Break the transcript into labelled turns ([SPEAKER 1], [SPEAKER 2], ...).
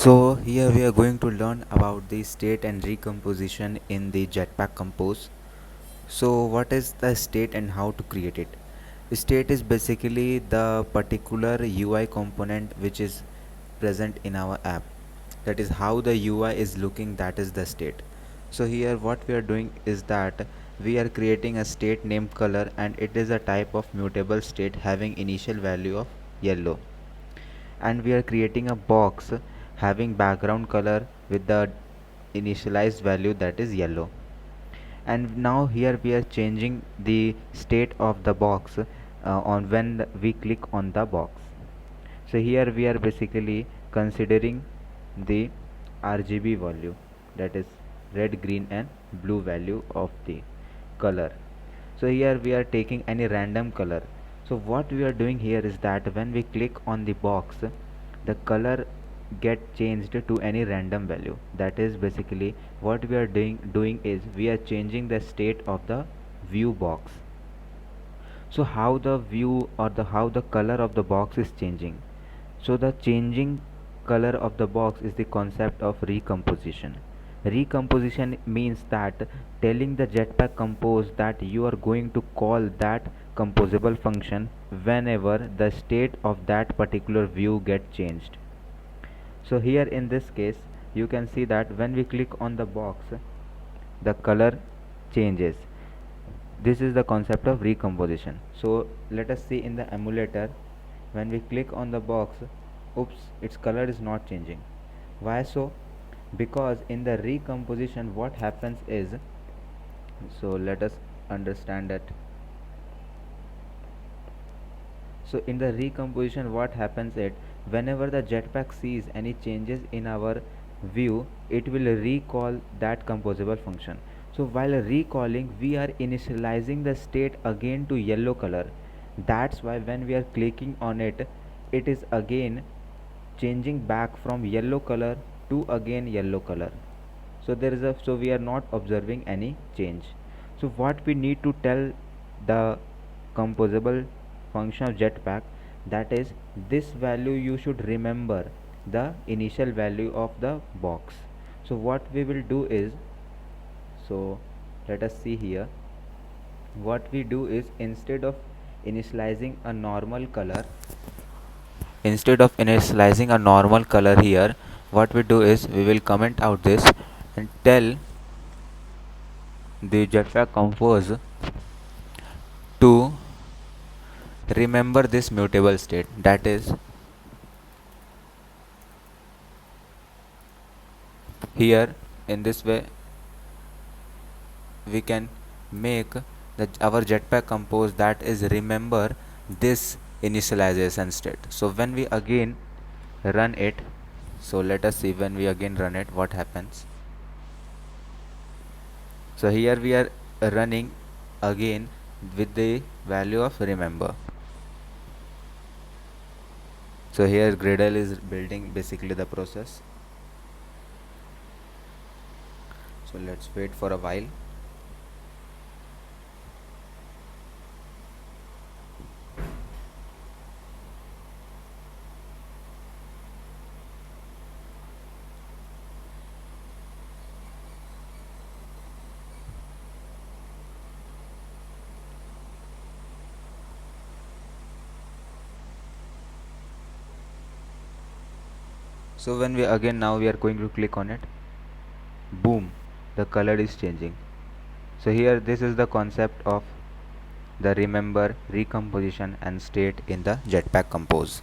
[SPEAKER 1] So here we are going to learn about the state and recomposition in the Jetpack Compose. So what is the state and how to create it? State is basically the particular UI component which is present in our app. That is how the UI is looking, that is the state. So here what we are doing is that we are creating a state named color, and it is a type of mutable state having initial value of yellow, and we are creating a box having background color with the initialized value that is yellow. And now here we are changing the state of the box on when we click on the box. So here we are basically considering the RGB value, that is red, green and blue value of the color. So here we are taking any random color. So what we are doing here is that when we click on the box, the color get changed to any random value. That is basically what we are doing is we are changing the state of the view box. So how the view or the how the color of the box is changing? So the changing color of the box is the concept of recomposition. Recomposition means that telling the Jetpack compose that you are going to call that composable function whenever the state of that particular view get changed. So here in this case you can see that when we click on the box, the color changes. This is the concept of recomposition. So let us see in the emulator, when we click on the box, oops, its color is not changing. Why so? Because in the recomposition what happens is, so let us understand that. So in the recomposition what happens is, whenever the Jetpack sees any changes in our view, it will recall that composable function. So while recalling, we are initializing the state again to yellow color. That's why when we are clicking on it, it is again changing back from yellow color to again yellow color. So there is a, so we are not observing any change. So what we need to tell the composable function of Jetpack, that is this value you should remember the initial value of the box. So what we will do is, so let us see here, what we do is initializing a normal color instead of initializing a normal color here, what we do is we will comment out this and tell the Jetpack compose to remember this mutable state. That is, here in this way we can make our Jetpack compose that is remember this initialization state. So when we again run it, so let us see when we again run it what happens. So here we are running again with the value of remember. So here Gradle is building basically the process. So let's wait for a while. So when we again now we are going to click on it, boom, the color is changing. So here this is the concept of the remember, recomposition and state in the Jetpack compose.